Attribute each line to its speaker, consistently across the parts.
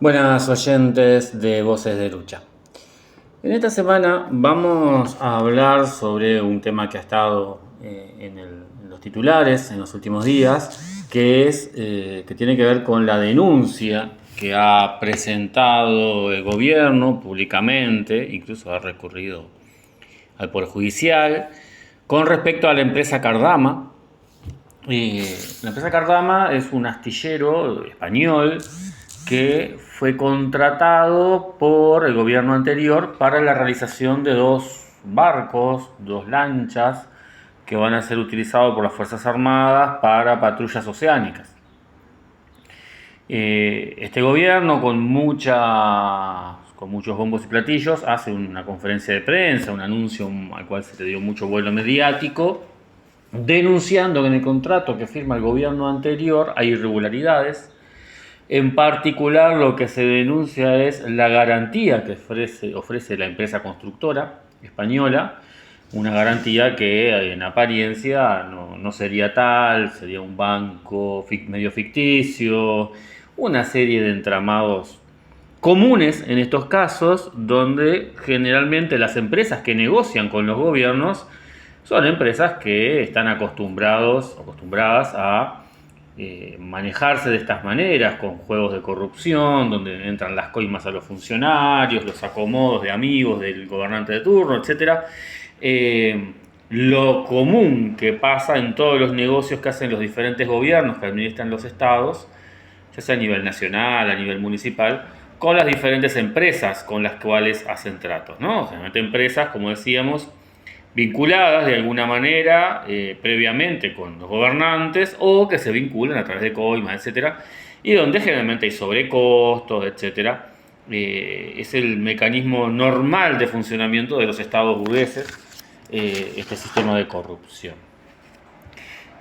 Speaker 1: Buenas oyentes de Voces de Lucha. En esta semana vamos a hablar sobre un tema que ha estado en los titulares en los últimos días, que tiene que ver con la denuncia que ha presentado el gobierno públicamente, incluso ha recurrido al Poder Judicial, con respecto a la empresa Cardama. La empresa Cardama es un astillero español que fue contratado por el gobierno anterior para la realización de dos barcos, dos lanchas, que van a ser utilizados por las Fuerzas Armadas para patrullas oceánicas. Este gobierno, con muchos bombos y platillos, hace una conferencia de prensa, un anuncio al cual se le dio mucho vuelo mediático, denunciando que en el contrato que firma el gobierno anterior hay irregularidades. En particular, lo que se denuncia es la garantía que ofrece la empresa constructora española, una garantía que en apariencia no sería tal, sería un banco medio ficticio, una serie de entramados comunes en estos casos, donde generalmente las empresas que negocian con los gobiernos son empresas que están acostumbradas a manejarse de estas maneras, con juegos de corrupción, donde entran las coimas a los funcionarios, los acomodos de amigos del gobernante de turno, etc. Lo común que pasa en todos los negocios que hacen los diferentes gobiernos que administran los estados, ya sea a nivel nacional, a nivel municipal, con las diferentes empresas con las cuales hacen tratos, ¿no? Generalmente empresas, como decíamos, vinculadas de alguna manera previamente con los gobernantes, o que se vinculan a través de coimas, etcétera, y donde generalmente hay sobrecostos, etcétera. Es el mecanismo normal de funcionamiento de los estados burgueses, este sistema de corrupción.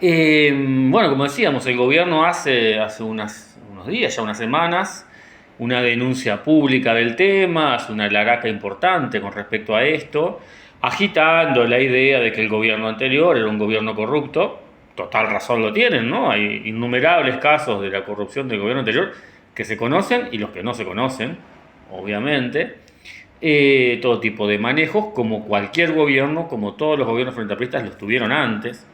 Speaker 1: Bueno, como decíamos, el gobierno hace unos días, ya unas semanas, una denuncia pública del tema, hace una laraca importante con respecto a esto, agitando la idea de que el gobierno anterior era un gobierno corrupto. Total razón lo tienen, ¿no? Hay innumerables casos de la corrupción del gobierno anterior que se conocen y los que no se conocen, obviamente. Todo tipo de manejos, como cualquier gobierno, como todos los gobiernos frentapistas los tuvieron antes.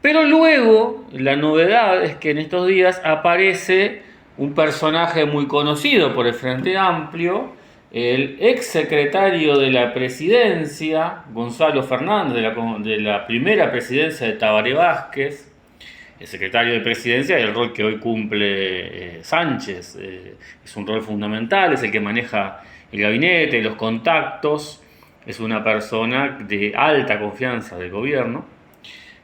Speaker 1: Pero luego, la novedad es que en estos días aparece un personaje muy conocido por el Frente Amplio, el ex secretario de la presidencia, Gonzalo Fernández, de la primera presidencia de Tabaré Vázquez, el secretario de presidencia, y el rol que hoy cumple Sánchez. Es un rol fundamental, es el que maneja el gabinete, los contactos, es una persona de alta confianza del gobierno.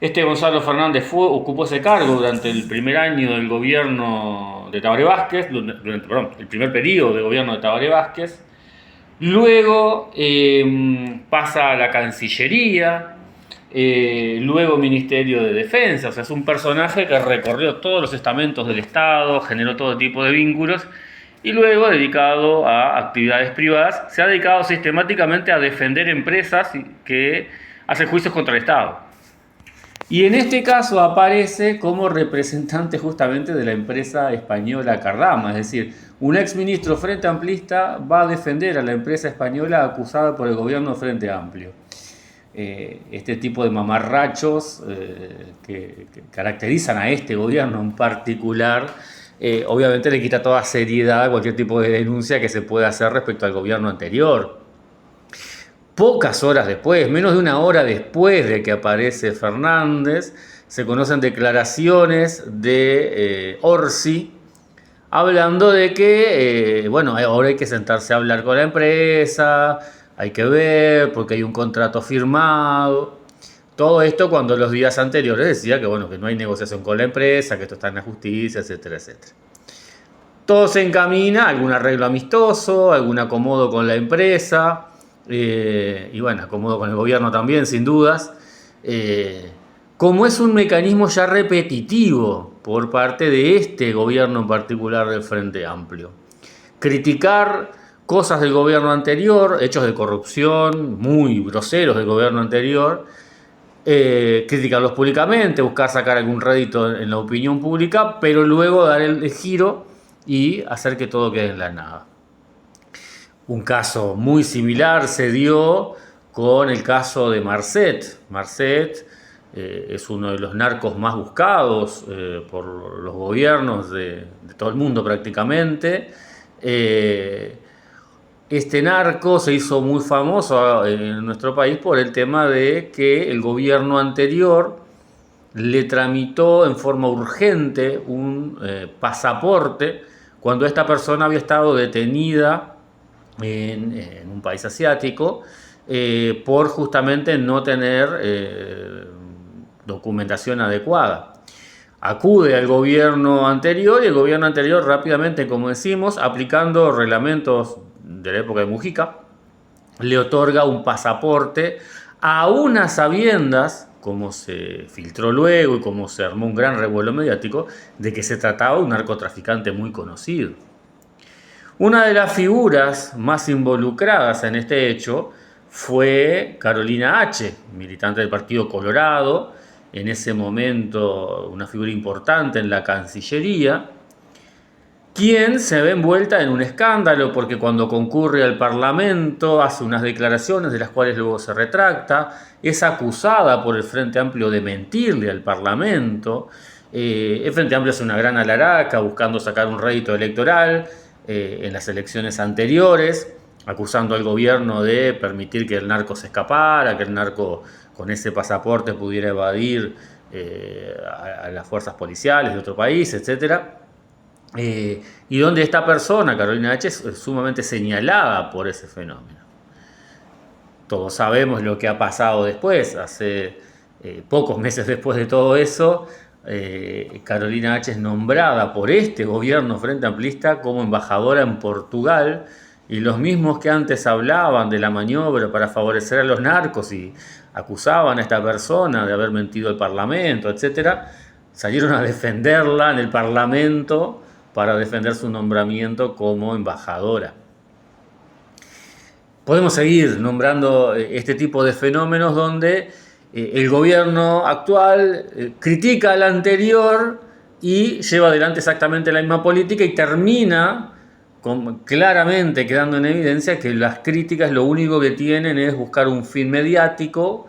Speaker 1: Este Gonzalo Fernández ocupó ese cargo durante el primer año del gobierno de Tabaré Vázquez, el primer periodo de gobierno de Tabaré Vázquez. Luego pasa a la Cancillería, luego Ministerio de Defensa. O sea, es un personaje que recorrió todos los estamentos del Estado, generó todo tipo de vínculos, y luego, dedicado a actividades privadas, se ha dedicado sistemáticamente a defender empresas que hacen juicios contra el Estado. Y en este caso aparece como representante justamente de la empresa española Cardama, es decir, un exministro Frente Amplista va a defender a la empresa española acusada por el gobierno Frente Amplio. Este tipo de mamarrachos que caracterizan a este gobierno en particular, obviamente le quita toda seriedad a cualquier tipo de denuncia que se pueda hacer respecto al gobierno anterior. Pocas horas después, menos de una hora después de que aparece Fernández, se conocen declaraciones de Orsi, hablando de que, bueno, ahora hay que sentarse a hablar con la empresa, hay que ver, porque hay un contrato firmado. Todo esto cuando los días anteriores decía que, bueno, que no hay negociación con la empresa, que esto está en la justicia, etcétera, etcétera. Todo se encamina a algún arreglo amistoso, algún acomodo con la empresa, y bueno, acomodo con el gobierno también, sin dudas. Como es un mecanismo ya repetitivo por parte de este gobierno en particular del Frente Amplio. Criticar cosas del gobierno anterior, hechos de corrupción muy groseros del gobierno anterior, criticarlos públicamente, buscar sacar algún rédito en la opinión pública, pero luego dar el giro y hacer que todo quede en la nada. Un caso muy similar se dio con el caso de Marcet. Marcet es uno de los narcos más buscados por los gobiernos de todo el mundo prácticamente. Este narco se hizo muy famoso en nuestro país por el tema de que el gobierno anterior le tramitó en forma urgente un pasaporte cuando esta persona había estado detenida en un país asiático por justamente no tener documentación adecuada. Acude al gobierno anterior y el gobierno anterior rápidamente, como decimos, aplicando reglamentos de la época de Mujica, le otorga un pasaporte a unas sabiendas, como se filtró luego y como se armó un gran revuelo mediático, de que se trataba de un narcotraficante muy conocido. Una de las figuras más involucradas en este hecho fue Carolina H., militante del Partido Colorado, en ese momento una figura importante en la Cancillería, quien se ve envuelta en un escándalo porque cuando concurre al Parlamento hace unas declaraciones de las cuales luego se retracta, es acusada por el Frente Amplio de mentirle al Parlamento. El Frente Amplio hace una gran alaraca buscando sacar un rédito electoral en las elecciones anteriores, acusando al gobierno de permitir que el narco se escapara, que el narco con ese pasaporte pudiera evadir a las fuerzas policiales de otro país, etc. Y donde esta persona, Carolina H., es sumamente señalada por ese fenómeno. Todos sabemos lo que ha pasado después, hace pocos meses después de todo eso, Carolina H. es nombrada por este gobierno frente amplista como embajadora en Portugal, y los mismos que antes hablaban de la maniobra para favorecer a los narcos y acusaban a esta persona de haber mentido al Parlamento, etc., salieron a defenderla en el Parlamento para defender su nombramiento como embajadora. Podemos seguir nombrando este tipo de fenómenos donde el gobierno actual critica al anterior y lleva adelante exactamente la misma política y termina claramente quedando en evidencia que las críticas lo único que tienen es buscar un fin mediático,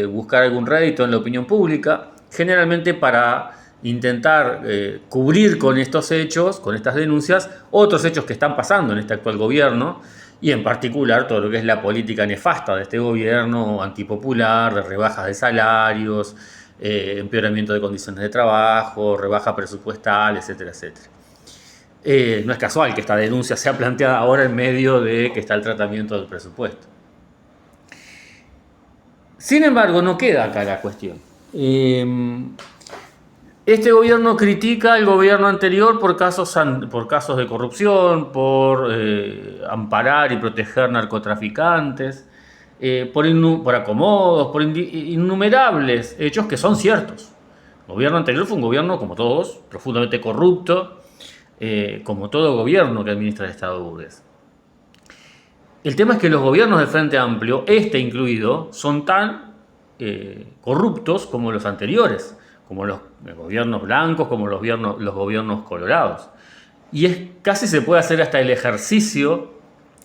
Speaker 1: buscar algún rédito en la opinión pública, generalmente para intentar cubrir con estos hechos, con estas denuncias, otros hechos que están pasando en este actual gobierno, y en particular todo lo que es la política nefasta de este gobierno, antipopular, de rebajas de salarios, empeoramiento de condiciones de trabajo, rebaja presupuestal, etcétera, etcétera. No es casual que esta denuncia sea planteada ahora en medio de que está el tratamiento del presupuesto. Sin embargo, no queda acá la cuestión. Este gobierno critica al gobierno anterior por casos de corrupción, por amparar y proteger narcotraficantes, por acomodos, por innumerables hechos que son ciertos. El gobierno anterior fue un gobierno, como todos, profundamente corrupto, como todo gobierno que administra el Estado burgués. El tema es que los gobiernos del Frente Amplio, este incluido, son tan corruptos como los anteriores, como los gobiernos blancos, como los gobiernos colorados. Y casi se puede hacer hasta el ejercicio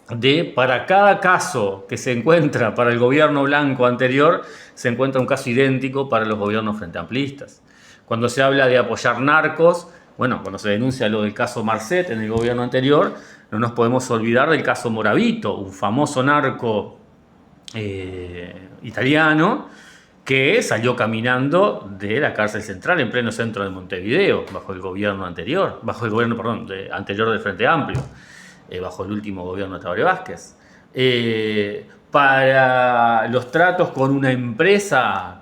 Speaker 1: de, para cada caso que se encuentra para el gobierno blanco anterior, se encuentra un caso idéntico para los gobiernos frente amplistas. Cuando se habla de apoyar narcos, bueno, cuando se denuncia lo del caso Marcet en el gobierno anterior, no nos podemos olvidar del caso Moravito, un famoso narco italiano, que salió caminando de la cárcel central en pleno centro de Montevideo, bajo el gobierno anterior, anterior del Frente Amplio, bajo el último gobierno de Tabaré Vázquez. Para los tratos con una empresa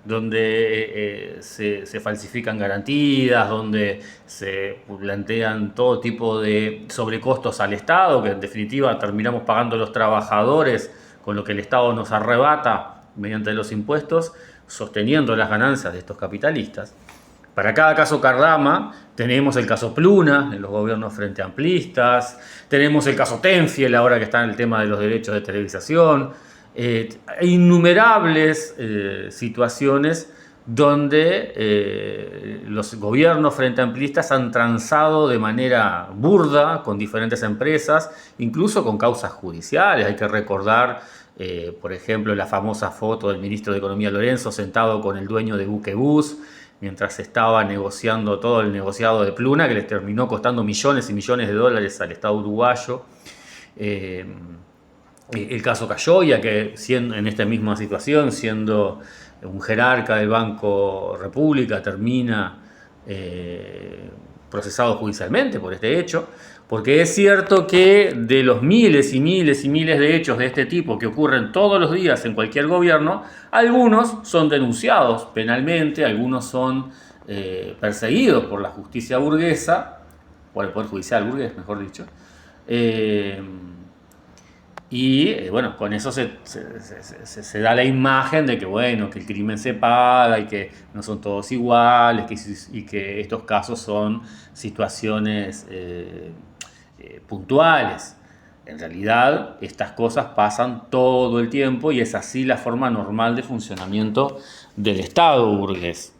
Speaker 1: donde se falsifican garantías, donde se plantean todo tipo de sobrecostos al Estado, que en definitiva terminamos pagando los trabajadores con lo que el Estado nos arrebata mediante los impuestos, sosteniendo las ganancias de estos capitalistas. Para cada caso Cardama tenemos el caso Pluna en los gobiernos frente amplistas, tenemos el caso Tenfiel ahora que está en el tema de los derechos de televisación, Hay innumerables situaciones donde los gobiernos frente amplistas han transado de manera burda con diferentes empresas, incluso con causas judiciales. Hay que recordar, por ejemplo, la famosa foto del ministro de Economía Lorenzo sentado con el dueño de Buquebus, mientras estaba negociando todo el negociado de Pluna, que les terminó costando millones y millones de dólares al Estado uruguayo. El caso Cayoya, que en esta misma situación, siendo un jerarca del Banco República, termina procesado judicialmente por este hecho, porque es cierto que de los miles y miles y miles de hechos de este tipo que ocurren todos los días en cualquier gobierno, algunos son denunciados penalmente, algunos son perseguidos por la justicia burguesa, por el Poder Judicial burgués, mejor dicho. Bueno, con eso se da la imagen de que, bueno, que el crimen se paga y que no son todos iguales y que estos casos son situaciones puntuales. En realidad, estas cosas pasan todo el tiempo y es así la forma normal de funcionamiento del Estado burgués.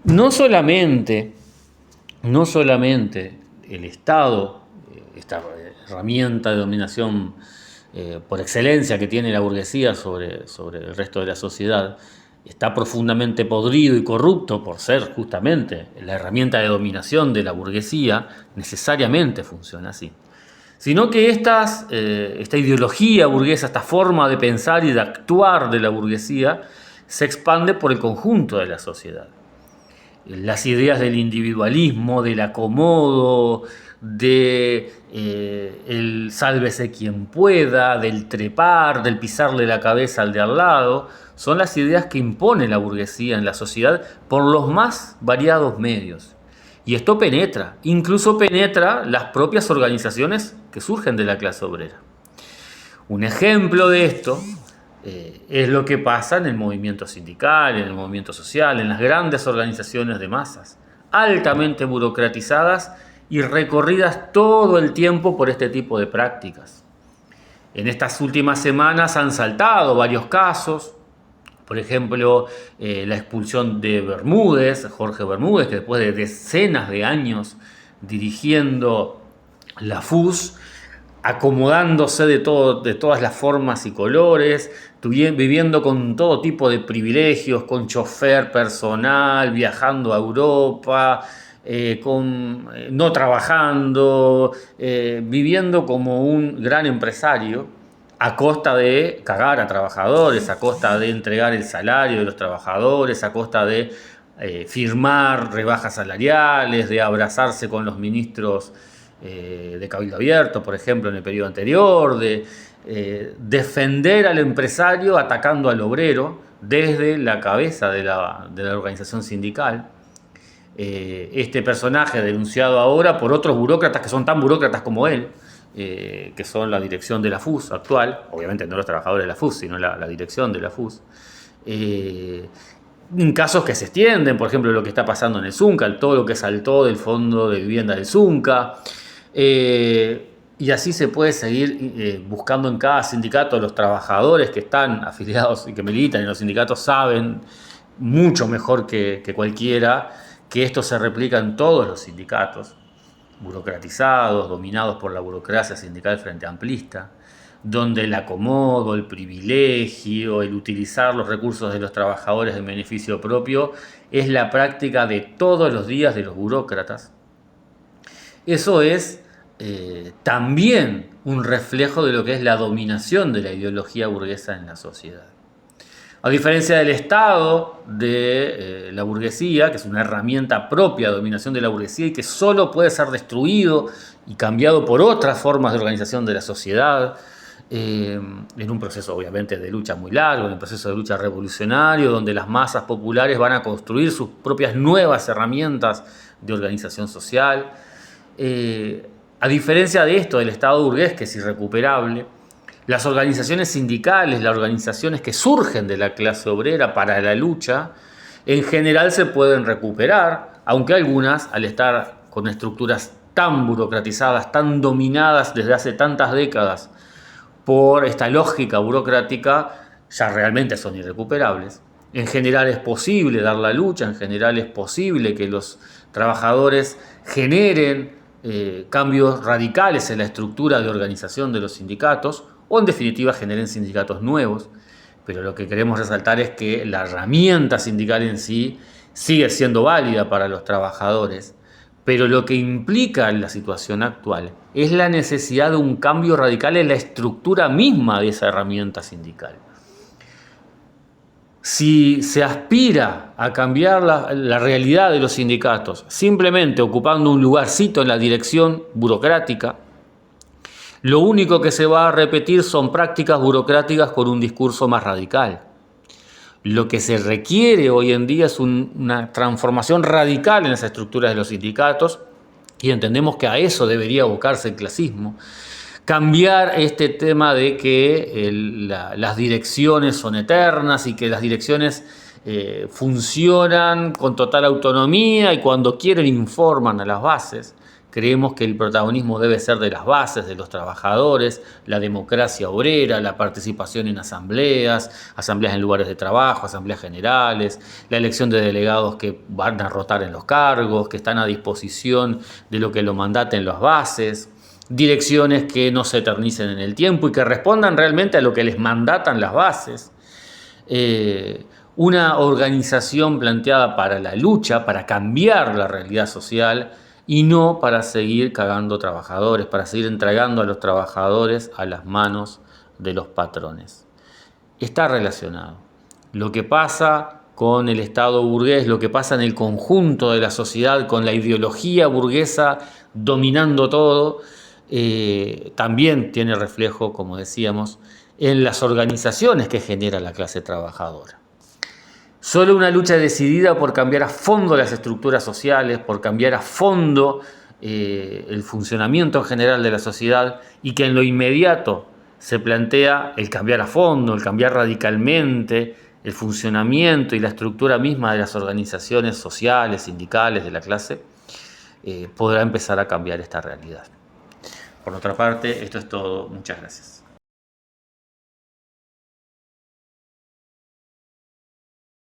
Speaker 1: No solamente el Estado, esta herramienta de dominación por excelencia que tiene la burguesía sobre el resto de la sociedad, está profundamente podrido y corrupto por ser justamente la herramienta de dominación de la burguesía, necesariamente funciona así. Sino que esta ideología burguesa, esta forma de pensar y de actuar de la burguesía, se expande por el conjunto de la sociedad. Las ideas del individualismo, del acomodo, el sálvese quien pueda, del trepar, del pisarle la cabeza al de al lado, son las ideas que impone la burguesía en la sociedad por los más variados medios. Y esto incluso penetra las propias organizaciones que surgen de la clase obrera. Un ejemplo de esto es lo que pasa en el movimiento sindical, en el movimiento social, en las grandes organizaciones de masas, altamente burocratizadas y recorridas todo el tiempo por este tipo de prácticas. En estas últimas semanas han saltado varios casos, por ejemplo, la expulsión de Bermúdez, Jorge Bermúdez, que después de decenas de años dirigiendo la FUS, acomodándose de todas las formas y colores, viviendo con todo tipo de privilegios, con chofer personal, viajando a Europa, no trabajando, viviendo como un gran empresario, a costa de cagar a trabajadores, a costa de entregar el salario de los trabajadores, a costa de firmar rebajas salariales, de abrazarse con los ministros de Cabildo Abierto, por ejemplo, en el periodo anterior, de defender al empresario atacando al obrero desde la cabeza de la organización sindical. Este personaje denunciado ahora por otros burócratas que son tan burócratas como él, que son la dirección de la FUS actual, obviamente no los trabajadores de la FUS, sino la dirección de la FUS, en casos que se extienden, por ejemplo, lo que está pasando en el Zunca, todo lo que saltó del fondo de vivienda del Zunca, y así se puede seguir buscando en cada sindicato. Los trabajadores que están afiliados y que militan en los sindicatos saben mucho mejor que cualquiera que esto se replica en todos los sindicatos, burocratizados, dominados por la burocracia sindical frente amplista, donde el acomodo, el privilegio, el utilizar los recursos de los trabajadores en beneficio propio es la práctica de todos los días de los burócratas. Eso es también un reflejo de lo que es la dominación de la ideología burguesa en la sociedad. A diferencia del Estado, de la burguesía, que es una herramienta propia de dominación de la burguesía y que solo puede ser destruido y cambiado por otras formas de organización de la sociedad, en un proceso obviamente de lucha muy largo, en un proceso de lucha revolucionario, donde las masas populares van a construir sus propias nuevas herramientas de organización social. A diferencia de esto, del Estado burgués, que es irrecuperable, las organizaciones sindicales, las organizaciones que surgen de la clase obrera para la lucha, en general se pueden recuperar, aunque algunas, al estar con estructuras tan burocratizadas, tan dominadas desde hace tantas décadas por esta lógica burocrática ya realmente son irrecuperables. En general es posible dar la lucha, en general es posible que los trabajadores generen cambios radicales en la estructura de organización de los sindicatos o en definitiva generen sindicatos nuevos, pero lo que queremos resaltar es que la herramienta sindical en sí sigue siendo válida para los trabajadores, pero lo que implica la situación actual es la necesidad de un cambio radical en la estructura misma de esa herramienta sindical. Si se aspira a cambiar la realidad de los sindicatos simplemente ocupando un lugarcito en la dirección burocrática, lo único que se va a repetir son prácticas burocráticas con un discurso más radical. Lo que se requiere hoy en día es una transformación radical en las estructuras de los sindicatos y entendemos que a eso debería abocarse el clasismo. Cambiar este tema de que las direcciones son eternas y que las direcciones funcionan con total autonomía y cuando quieren informan a las bases. Creemos que el protagonismo debe ser de las bases, de los trabajadores, la democracia obrera, la participación en asambleas en lugares de trabajo, asambleas generales, la elección de delegados que van a rotar en los cargos, que están a disposición de lo que lo mandaten las bases, direcciones que no se eternicen en el tiempo y que respondan realmente a lo que les mandatan las bases. Una organización planteada para la lucha, para cambiar la realidad social y no para seguir cagando trabajadores, para seguir entregando a los trabajadores a las manos de los patrones. Está relacionado. Lo que pasa con el Estado burgués, lo que pasa en el conjunto de la sociedad, con la ideología burguesa dominando todo, también tiene reflejo, como decíamos, en las organizaciones que genera la clase trabajadora. Solo una lucha decidida por cambiar a fondo las estructuras sociales, por cambiar a fondo el funcionamiento en general de la sociedad y que en lo inmediato se plantea el cambiar a fondo, el cambiar radicalmente el funcionamiento y la estructura misma de las organizaciones sociales, sindicales, de la clase, podrá empezar a cambiar esta realidad. Por otra parte, esto es todo. Muchas gracias.